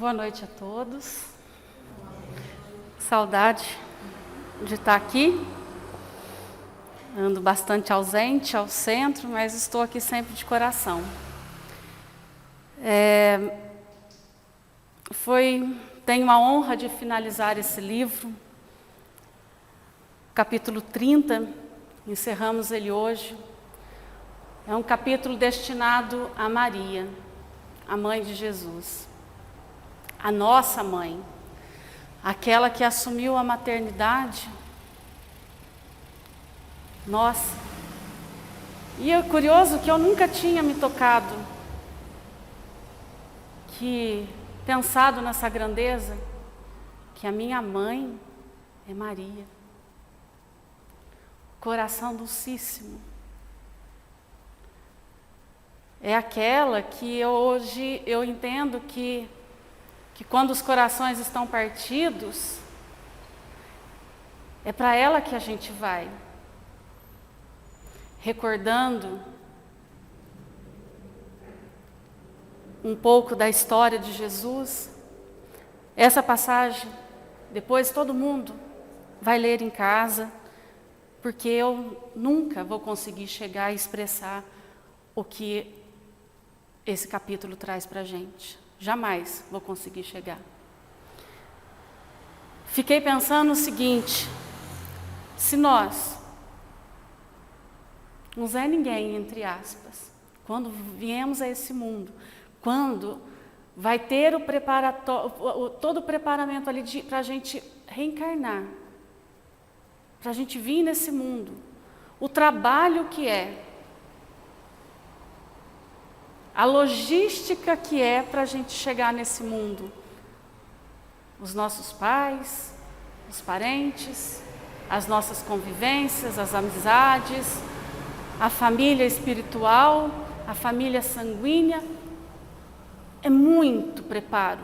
Boa noite a todos. Saudade de estar aqui. Ando bastante ausente ao centro, mas estou aqui sempre de coração. Tenho a honra de finalizar esse livro, capítulo 30, encerramos ele hoje. É um capítulo destinado a Maria, a mãe de Jesus, a nossa mãe, aquela que assumiu a maternidade. Nossa! E é curioso que eu nunca tinha me tocado, pensado nessa grandeza, que a minha mãe é Maria, coração docíssimo. É aquela que hoje eu entendo que quando os corações estão partidos, é para ela que a gente vai, recordando um pouco da história de Jesus. Essa passagem, depois todo mundo vai ler em casa, porque eu nunca vou conseguir chegar a expressar o que esse capítulo traz para a gente. Jamais vou conseguir chegar. Fiquei pensando o seguinte: se nós, não é ninguém, entre aspas, quando viemos a esse mundo, quando vai ter todo o preparamento ali para a gente reencarnar, para a gente vir nesse mundo, o trabalho que é, a logística que é para a gente chegar nesse mundo, os nossos pais, os parentes, as nossas convivências, as amizades, a família espiritual, a família sanguínea, é muito preparo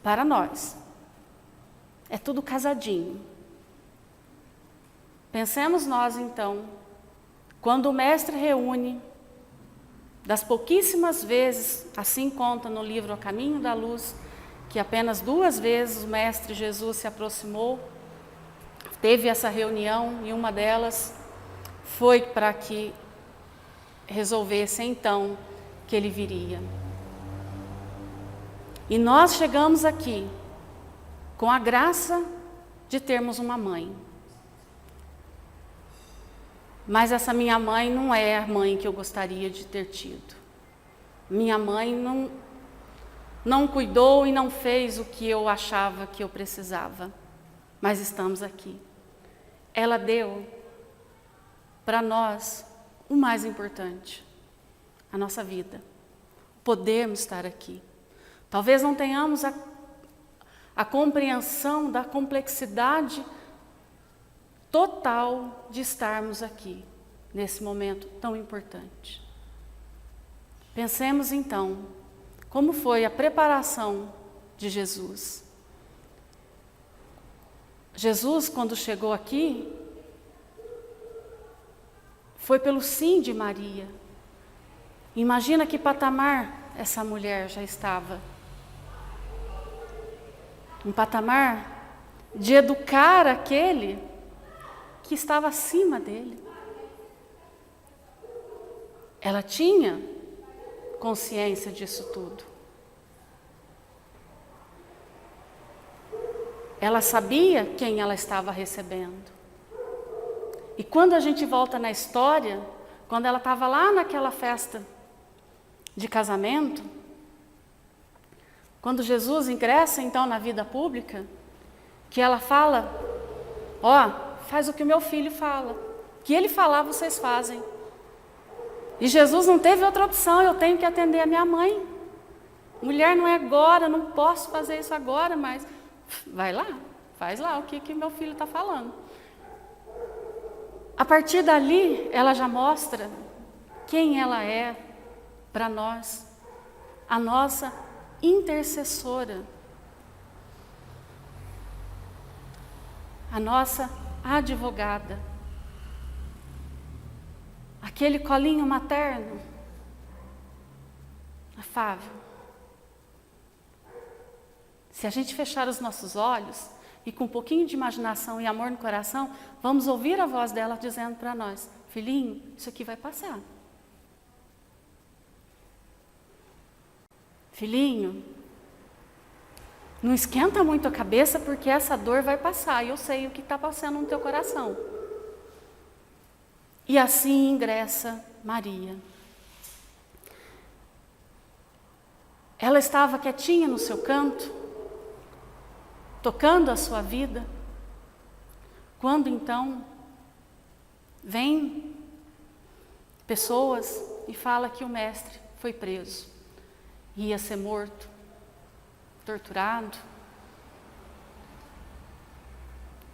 para nós. É tudo casadinho. Pensemos nós então, quando o mestre reúne, das pouquíssimas vezes, assim conta no livro A Caminho da Luz, que apenas 2 vezes o mestre Jesus se aproximou, teve essa reunião, e uma delas foi para que resolvesse então que ele viria. E nós chegamos aqui com a graça de termos uma mãe. Mas essa minha mãe não é a mãe que eu gostaria de ter tido. Minha mãe não cuidou e não fez o que eu achava que eu precisava. Mas estamos aqui. Ela deu para nós o mais importante, a nossa vida. Podermos estar aqui. Talvez não tenhamos a compreensão da complexidade total de estarmos aqui, nesse momento tão importante. Pensemos então, como foi a preparação de Jesus. Jesus, quando chegou aqui, foi pelo sim de Maria. Imagina que patamar essa mulher já estava. Um patamar de educar aquele que estava acima dele. Ela tinha consciência disso tudo. Ela sabia quem ela estava recebendo. E quando a gente volta na história, quando ela estava lá naquela festa de casamento, quando Jesus ingressa então na vida pública, que ela fala: faz o que o meu filho fala. O que ele falar, vocês fazem. E Jesus não teve outra opção, eu tenho que atender a minha mãe. Mulher, não é agora, não posso fazer isso agora, mas vai lá, faz lá o que meu filho está falando. A partir dali, ela já mostra quem ela é para nós, a nossa intercessora, a nossa advogada, aquele colinho materno, afável, Se a gente fechar os nossos olhos e com um pouquinho de imaginação e amor no coração, vamos ouvir a voz dela dizendo para nós: filhinho, isso aqui vai passar. Filhinho, não esquenta muito a cabeça porque essa dor vai passar e eu sei o que está passando no teu coração. E assim ingressa Maria. Ela estava quietinha no seu canto, tocando a sua vida, quando então vem pessoas e fala que o mestre foi preso, ia ser morto, torturado,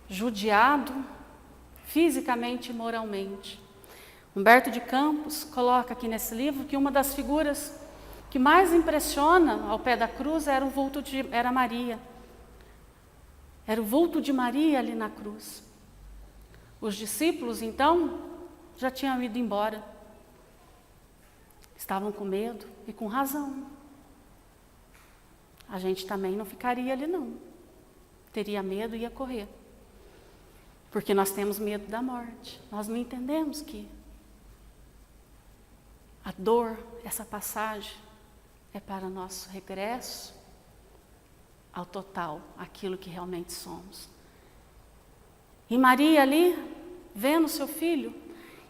judiado, fisicamente e moralmente. Humberto de Campos coloca aqui nesse livro que uma das figuras que mais impressiona ao pé da cruz era Maria. Era o vulto de Maria ali na cruz. Os discípulos, então, já tinham ido embora. Estavam com medo e com razão. A gente também não ficaria ali, não. Teria medo e ia correr. Porque nós temos medo da morte. Nós não entendemos que a dor, essa passagem, é para nosso regresso ao total, aquilo que realmente somos. E Maria ali, vendo seu filho,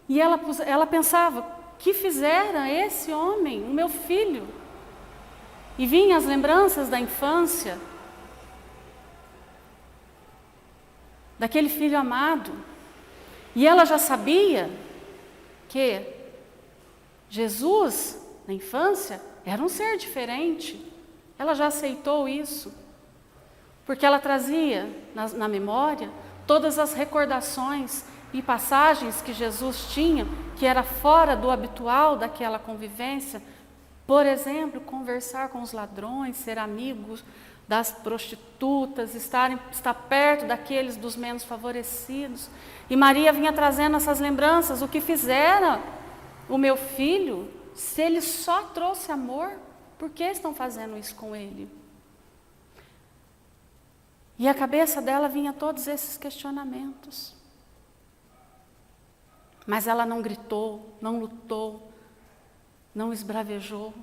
e ela pensava: que fizera esse homem, o meu filho? E vinham as lembranças da infância, daquele filho amado. E ela já sabia que Jesus, na infância, era um ser diferente. Ela já aceitou isso. Porque ela trazia na memória todas as recordações e passagens que Jesus tinha, que era fora do habitual daquela convivência. Por exemplo, conversar com os ladrões, ser amigos das prostitutas, estar perto daqueles dos menos favorecidos. E Maria vinha trazendo essas lembranças. O que fizera o meu filho? Se ele só trouxe amor, por que estão fazendo isso com ele? E a cabeça dela vinha todos esses questionamentos. Mas ela não gritou, não lutou, não esbravejou.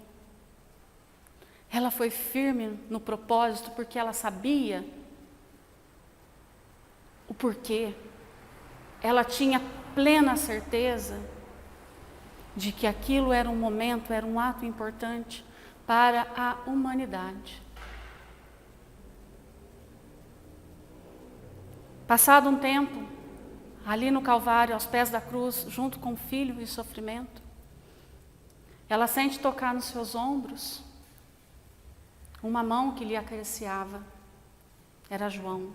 Ela foi firme no propósito porque ela sabia o porquê. Ela tinha plena certeza de que aquilo era um momento, era um ato importante para a humanidade. Passado um tempo, ali no Calvário, aos pés da cruz, junto com o filho em sofrimento, ela sente tocar nos seus ombros uma mão que lhe acariciava. Era João,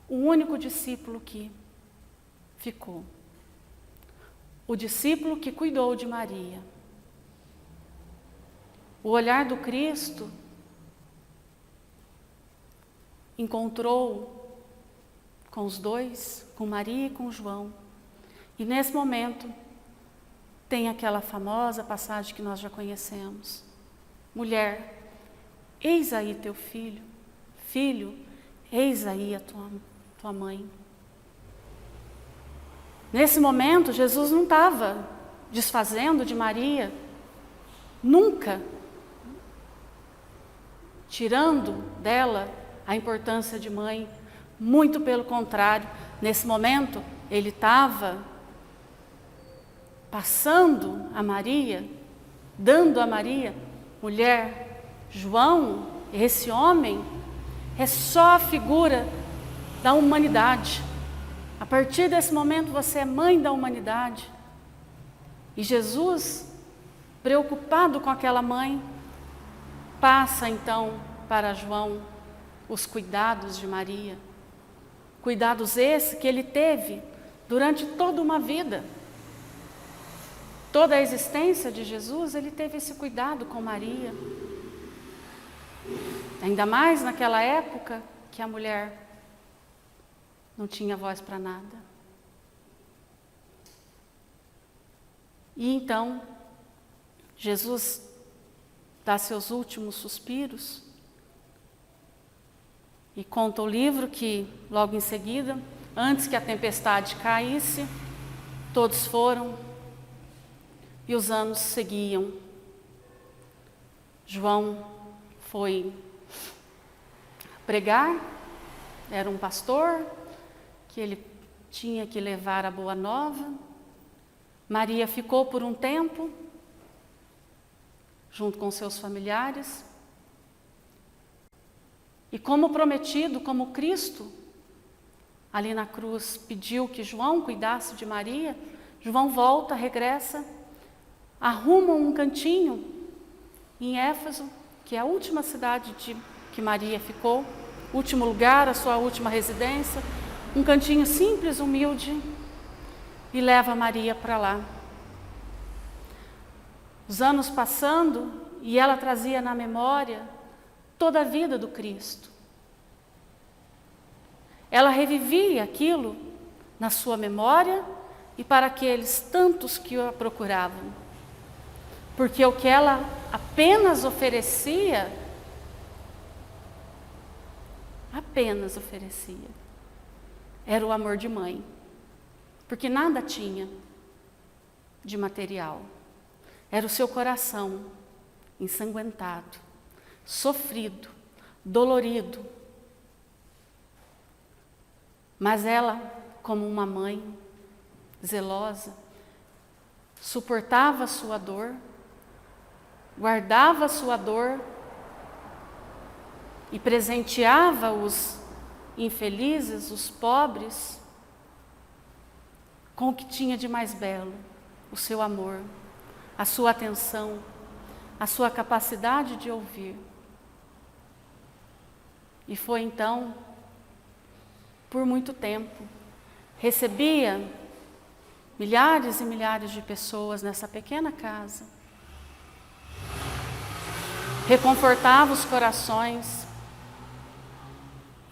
o único discípulo que ficou. O discípulo que cuidou de Maria. O olhar do Cristo encontrou com os dois, com Maria e com João. E nesse momento tem aquela famosa passagem que nós já conhecemos. Mulher, eis aí teu filho. Filho, eis aí a tua mãe. Nesse momento, Jesus não estava desfazendo de Maria, nunca tirando dela a importância de mãe. Muito pelo contrário, nesse momento, ele estava passando a Maria, dando a Maria: mulher, João, esse homem, é só a figura da humanidade. A partir desse momento, você é mãe da humanidade. E Jesus, preocupado com aquela mãe, passa então para João os cuidados de Maria. Cuidados esses que ele teve durante toda uma vida. Toda a existência de Jesus, ele teve esse cuidado com Maria. Ainda mais naquela época que a mulher não tinha voz para nada. E então, Jesus dá seus últimos suspiros E conta o livro que, logo em seguida, antes que a tempestade caísse, todos foram e os anos seguiam. João foi pregar, era um pastor, que ele tinha que levar a boa nova. Maria ficou por um tempo, junto com seus familiares. E como prometido, como Cristo, ali na cruz, pediu que João cuidasse de Maria, João volta, regressa, arruma um cantinho em Éfeso, que é a última cidade que Maria ficou, último lugar, a sua última residência, um cantinho simples, humilde, e leva Maria para lá. Os anos passando, e ela trazia na memória toda a vida do Cristo. Ela revivia aquilo na sua memória e para aqueles tantos que a procuravam. Porque o que ela apenas oferecia, era o amor de mãe. Porque nada tinha de material. Era o seu coração ensanguentado, sofrido, dolorido. Mas ela, como uma mãe zelosa, suportava a sua dor, guardava a sua dor e presenteava os infelizes, os pobres, com o que tinha de mais belo, o seu amor, a sua atenção, a sua capacidade de ouvir. E foi então, por muito tempo, recebia milhares e milhares de pessoas nessa pequena casa, reconfortava os corações,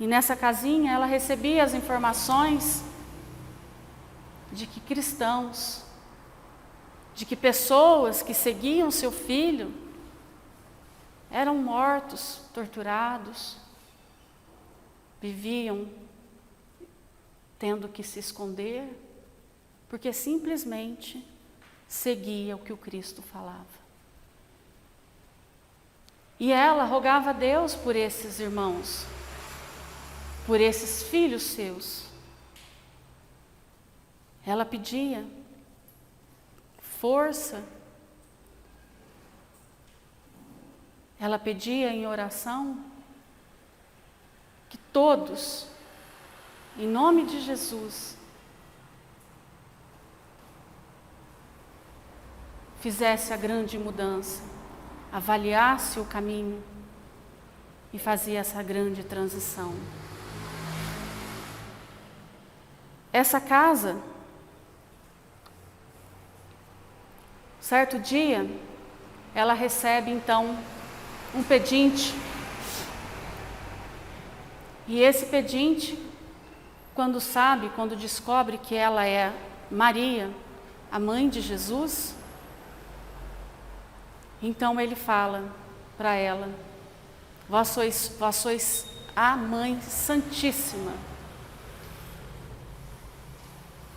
e nessa casinha ela recebia as informações de que cristãos, de que pessoas que seguiam seu filho eram mortos, torturados, viviam tendo que se esconder, porque simplesmente seguia o que o Cristo falava. E ela rogava a Deus por esses irmãos, por esses filhos seus. Ela pedia força, ela pedia em oração que todos, em nome de Jesus, fizesse a grande mudança, avaliasse o caminho e fazia essa grande transição. Essa casa, certo dia, ela recebe então um pedinte. E esse pedinte, quando descobre que ela é Maria, a mãe de Jesus, então ele fala para ela: vós sois a Mãe Santíssima.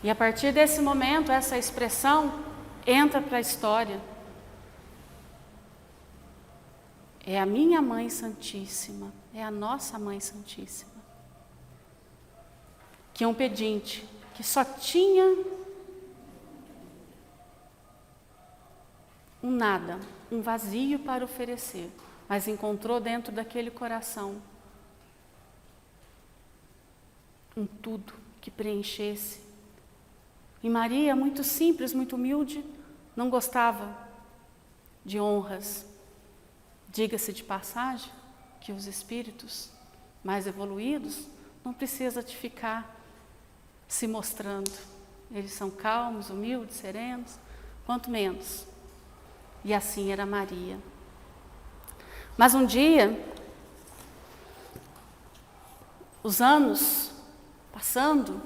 E a partir desse momento, essa expressão entra para a história. É a minha Mãe Santíssima, é a nossa Mãe Santíssima. Que é um pedinte que só tinha um nada, um vazio para oferecer, mas encontrou dentro daquele coração um tudo que preenchesse. E Maria, muito simples, muito humilde, não gostava de honras. Diga-se de passagem que os espíritos mais evoluídos não precisam de ficar se mostrando. Eles são calmos, humildes, serenos, quanto menos. E assim era Maria. Mas um dia, os anos passando,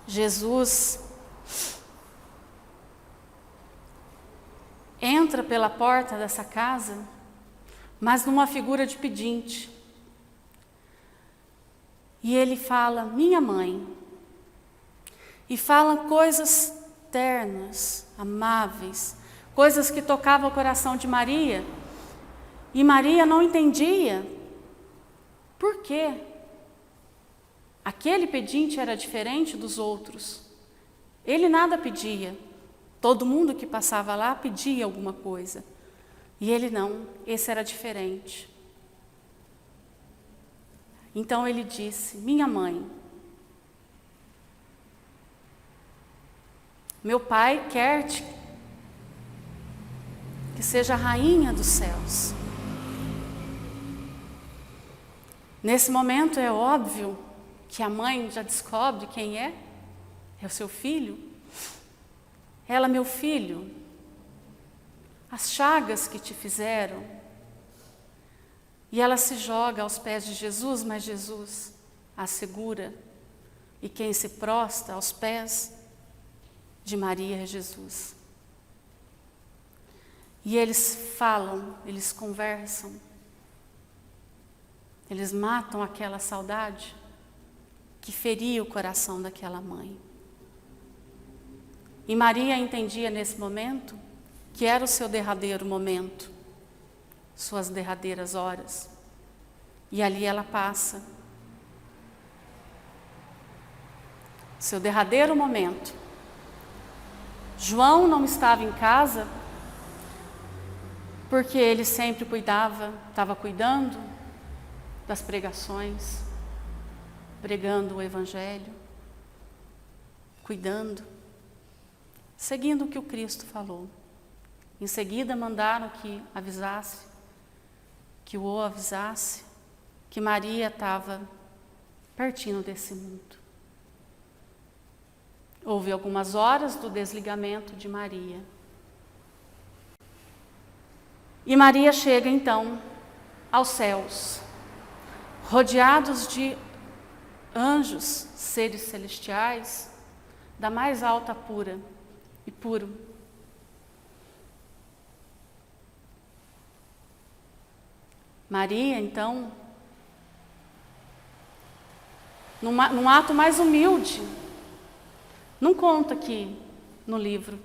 Jesus entra pela porta dessa casa, mas numa figura de pedinte. E ele fala, minha mãe. E fala coisas ternas, amáveis, coisas que tocavam o coração de Maria. E Maria não entendia por quê. Aquele pedinte era diferente dos outros. Ele nada pedia. Todo mundo que passava lá pedia alguma coisa. E ele não, esse era diferente. Então ele disse, minha mãe, meu pai quer que seja a rainha dos céus. Nesse momento é óbvio que a mãe já descobre quem é o seu filho. Ela, meu filho, as chagas que te fizeram. E ela se joga aos pés de Jesus, mas Jesus a segura. E quem se prostra aos pés de Maria é Jesus. E eles falam, eles conversam. Eles matam aquela saudade que feria o coração daquela mãe. E Maria entendia nesse momento que era o seu derradeiro momento, suas derradeiras horas. E ali ela passa. Seu derradeiro momento. João não estava em casa, porque ele sempre estava cuidando das pregações, pregando o Evangelho, cuidando, seguindo o que o Cristo falou. Em seguida mandaram que avisasse, que o avisasse, que Maria estava pertinho desse mundo. Houve algumas horas do desligamento de Maria. E Maria chega então aos céus, rodeados de anjos, seres celestiais, da mais alta pura e puro. Maria, então, num ato mais humilde, não conta aqui no livro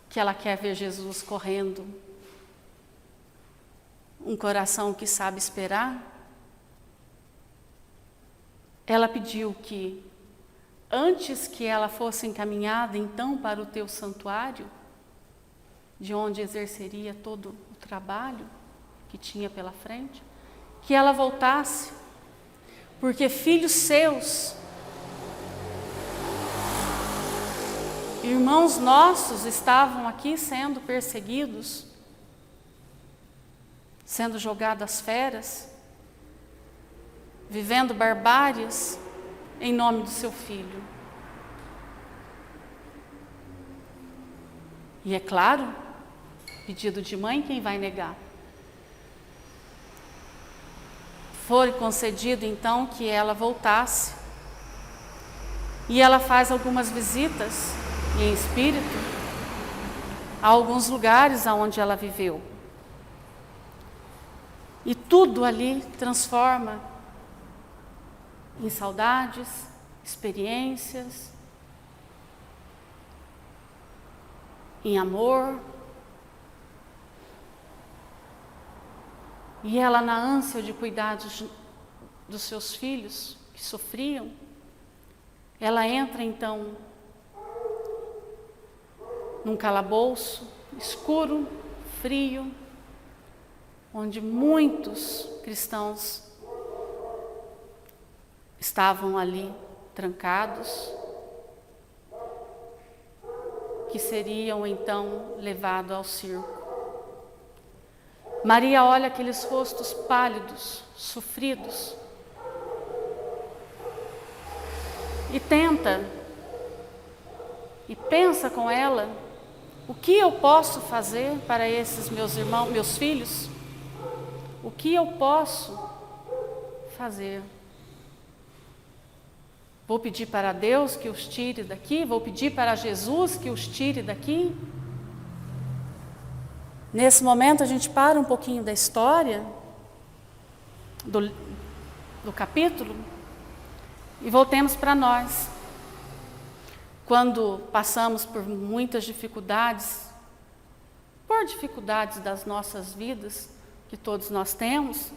que ela quer ver Jesus correndo, um coração que sabe esperar. Ela pediu que, antes que ela fosse encaminhada então para o teu santuário, de onde exerceria todo o trabalho que tinha pela frente, que ela voltasse, porque filhos seus, irmãos nossos, estavam aqui sendo perseguidos, sendo jogados às feras, vivendo barbáries em nome do seu filho. E é claro, pedido de mãe, quem vai negar? Foi concedido então que ela voltasse. E ela faz algumas visitas em espírito a alguns lugares aonde ela viveu. E tudo ali transforma em saudades, experiências, em amor. E ela, na ânsia de cuidar dos seus filhos que sofriam, ela entra então num calabouço escuro, frio, onde muitos cristãos estavam ali trancados, que seriam então levados ao circo. Maria olha aqueles rostos pálidos, sofridos, e tenta, e pensa com ela, o que eu posso fazer para esses meus irmãos, meus filhos? O que eu posso fazer? Vou pedir para Deus que os tire daqui? Vou pedir para Jesus que os tire daqui? Nesse momento a gente para um pouquinho da história, do capítulo, E voltemos para nós. Quando passamos por muitas dificuldades, por dificuldades das nossas vidas, que todos nós temos,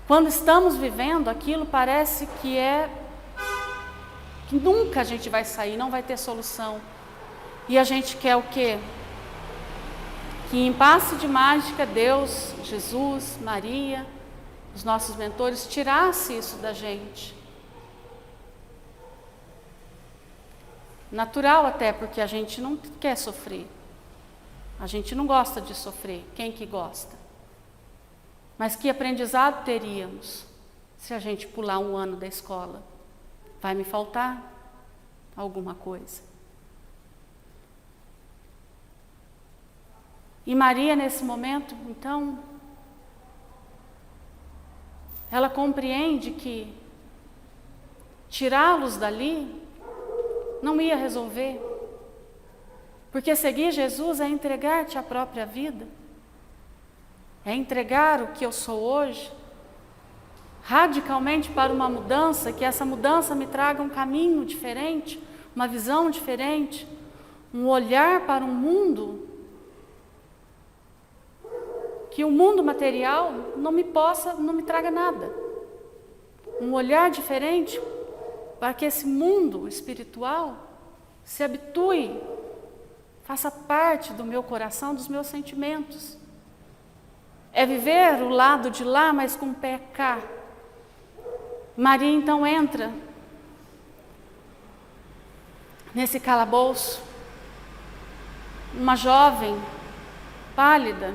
quando estamos vivendo aquilo, parece que nunca a gente vai sair, não vai ter solução. E a gente quer o quê? Que em passe de mágica Deus, Jesus, Maria, os nossos mentores, tirasse isso da gente. Natural até, porque a gente não quer sofrer. A gente não gosta de sofrer. Quem que gosta? Mas que aprendizado teríamos se a gente pular um ano da escola? Vai me faltar alguma coisa. E Maria, nesse momento, então, ela compreende que tirá-los dali não ia resolver, porque seguir Jesus é entregar-te a própria vida, é entregar o que eu sou hoje, radicalmente para uma mudança, que essa mudança me traga um caminho diferente, uma visão diferente, um olhar para um mundo, que o mundo material não me traga nada, um olhar diferente, para que esse mundo espiritual se habitue, faça parte do meu coração, dos meus sentimentos. É viver o lado de lá, mas com o pé cá. Maria então entra nesse calabouço, uma jovem, pálida,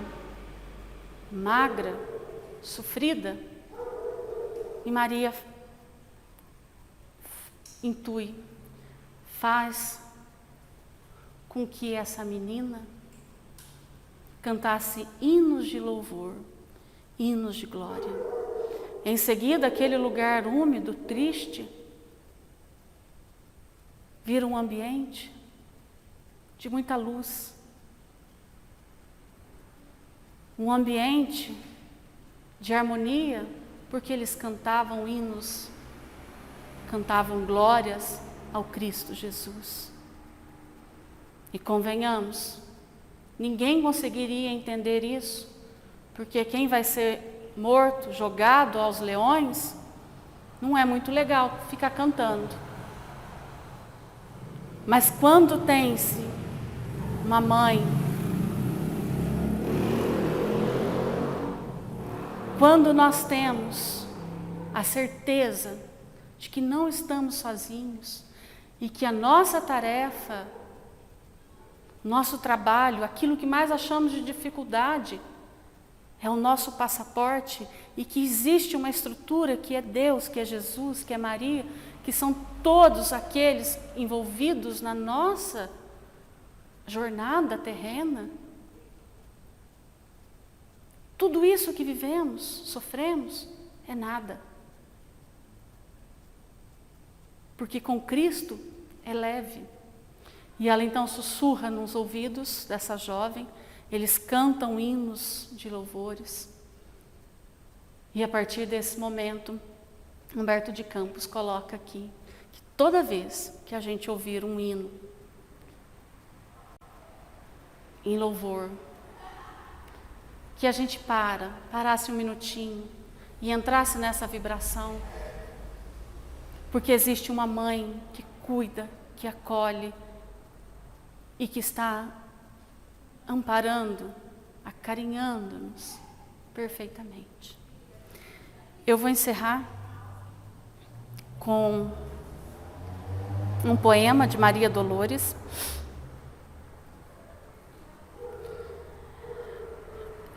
magra, sofrida, e Maria intui, faz com que essa menina cantasse hinos de louvor, hinos de glória. Em seguida, aquele lugar úmido, triste, vira um ambiente de muita luz, um ambiente de harmonia, porque eles cantavam hinos, cantavam glórias ao Cristo Jesus. E convenhamos, ninguém conseguiria entender isso, porque quem vai ser morto, jogado aos leões, não é muito legal ficar cantando. Mas quando tem-se uma mãe, quando nós temos a certeza de que não estamos sozinhos e que a nossa tarefa, nosso trabalho, aquilo que mais achamos de dificuldade, é o nosso passaporte, e que existe uma estrutura que é Deus, que é Jesus, que é Maria, que são todos aqueles envolvidos na nossa jornada terrena. Tudo isso que vivemos, sofremos, é nada. Porque com Cristo é leve. E ela então sussurra nos ouvidos dessa jovem, eles cantam hinos de louvores. E a partir desse momento, Humberto de Campos coloca aqui, que toda vez que a gente ouvir um hino em louvor, que a gente parasse um minutinho e entrasse nessa vibração, porque existe uma mãe que cuida, que acolhe e que está amparando, acarinhando-nos perfeitamente. Eu vou encerrar com um poema de Maria Dolores.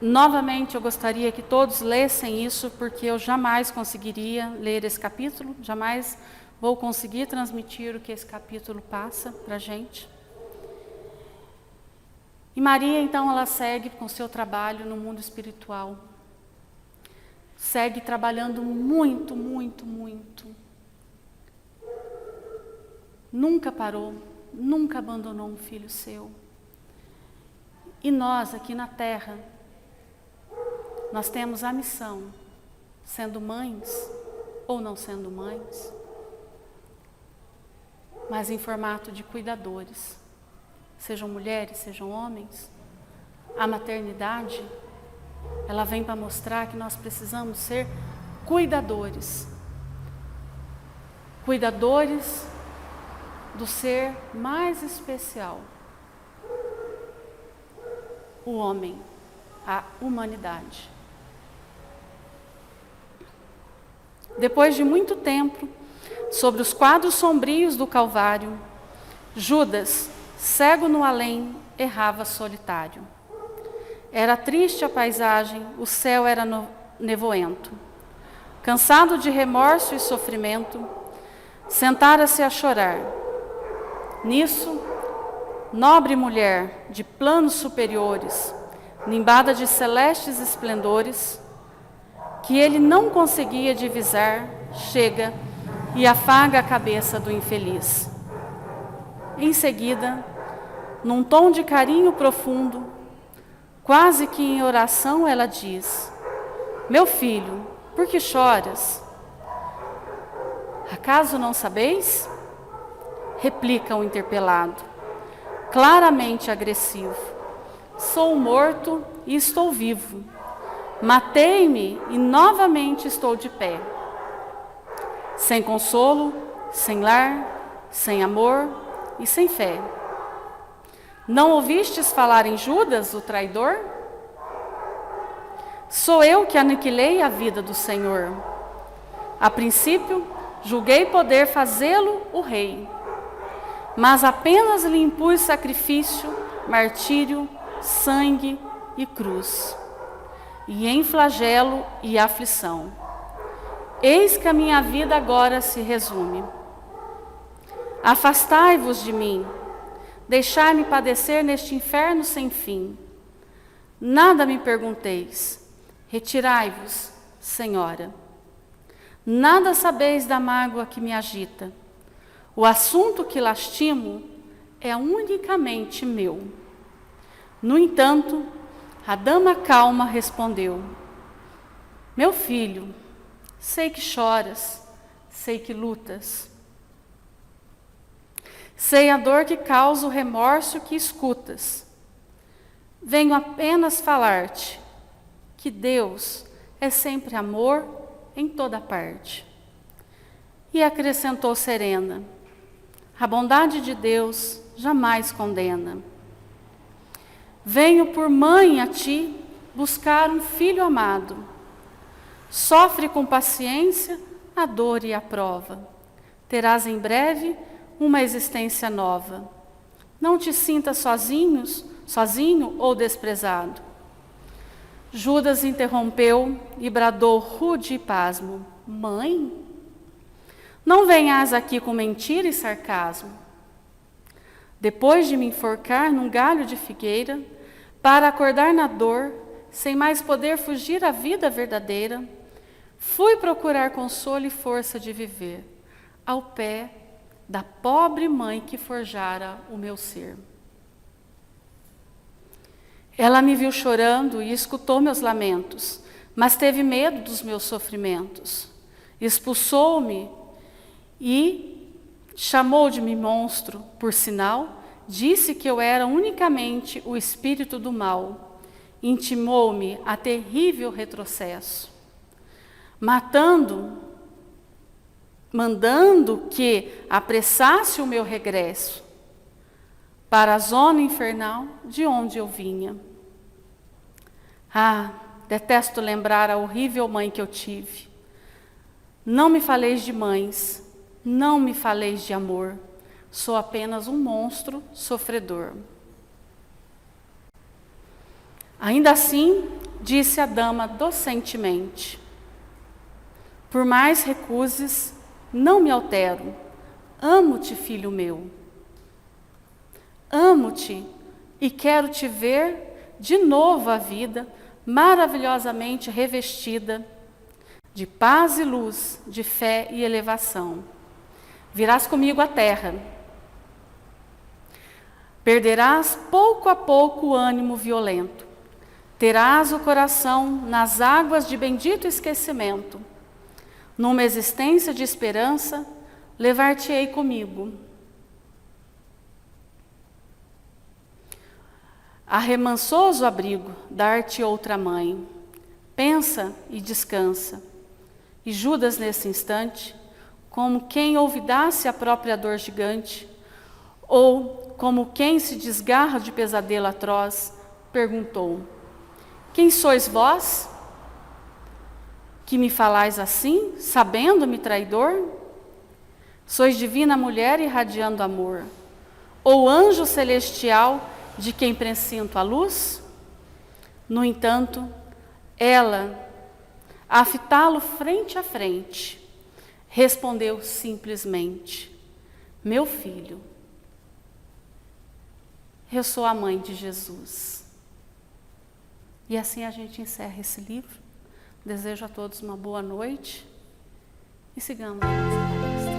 Novamente, eu gostaria que todos lessem isso, porque eu jamais conseguiria ler esse capítulo, jamais vou conseguir transmitir o que esse capítulo passa para a gente. E Maria, então, ela segue com o seu trabalho no mundo espiritual. Segue trabalhando muito, muito, muito. Nunca parou, nunca abandonou um filho seu. E nós, aqui na Terra, nós temos a missão, sendo mães, ou não sendo mães, mas em formato de cuidadores, sejam mulheres, sejam homens. A maternidade, ela vem para mostrar que nós precisamos ser cuidadores. Cuidadores do ser mais especial, o homem, a humanidade. Depois de muito tempo, sobre os quadros sombrios do Calvário, Judas, cego no além, errava solitário. Era triste a paisagem, o céu era nevoento. Cansado de remorso e sofrimento, sentara-se a chorar. Nisso, nobre mulher de planos superiores, nimbada de celestes esplendores, que ele não conseguia divisar, chega e afaga a cabeça do infeliz. Em seguida, num tom de carinho profundo, quase que em oração, ela diz: meu filho, por que choras? Acaso não sabeis? Replica o interpelado, claramente agressivo: sou morto e estou vivo. Matei-me e novamente estou de pé. Sem consolo, sem lar, sem amor e sem fé. Não ouvistes falar em Judas, o traidor? Sou eu que aniquilei a vida do Senhor. A princípio, julguei poder fazê-lo o rei, mas apenas lhe impus sacrifício, martírio, sangue e cruz, e em flagelo e aflição. Eis que a minha vida agora se resume. Afastai-vos de mim, deixai-me padecer neste inferno sem fim. Nada me pergunteis, retirai-vos, Senhora. Nada sabeis da mágoa que me agita. O assunto que lastimo é unicamente meu. No entanto, a dama calma respondeu: meu filho, sei que choras, sei que lutas. Sei a dor que causa o remorso que escutas. Venho apenas falar-te que Deus é sempre amor em toda parte. E acrescentou serena: a bondade de Deus jamais condena. Venho por mãe a ti buscar um filho amado. Sofre com paciência a dor e a prova. Terás em breve uma existência nova. Não te sintas sozinho ou desprezado. Judas interrompeu e bradou rude e pasmo: mãe, não venhas aqui com mentira e sarcasmo. Depois de me enforcar num galho de figueira, para acordar na dor, sem mais poder fugir à vida verdadeira, fui procurar consolo e força de viver, ao pé da pobre mãe que forjara o meu ser. Ela me viu chorando e escutou meus lamentos, mas teve medo dos meus sofrimentos. Expulsou-me e chamou de mim monstro, por sinal, disse que eu era unicamente o espírito do mal, intimou-me a terrível retrocesso, mandando que apressasse o meu regresso para a zona infernal de onde eu vinha. Ah, detesto lembrar a horrível mãe que eu tive. Não me faleis de mães, não me faleis de amor. Sou apenas um monstro sofredor. Ainda assim, disse a dama docentemente: por mais recuses, não me altero. Amo-te, filho meu. Amo-te e quero te ver de novo a vida maravilhosamente revestida de paz e luz, de fé e elevação. Virás comigo à terra. Perderás pouco a pouco o ânimo violento. Terás o coração nas águas de bendito esquecimento. Numa existência de esperança, levar-te-ei comigo. A remansoso abrigo, dar-te outra mãe. Pensa e descansa. E Judas, nesse instante, como quem olvidasse a própria dor gigante, ou como quem se desgarra de pesadelo atroz, perguntou: quem sois vós, que me falais assim, sabendo-me traidor? Sois divina mulher irradiando amor, ou anjo celestial de quem presinto a luz? No entanto, ela, a fitá-lo frente a frente, respondeu simplesmente: meu filho, eu sou a mãe de Jesus. E assim a gente encerra esse livro. Desejo a todos uma boa noite e sigamos a nossa palestra.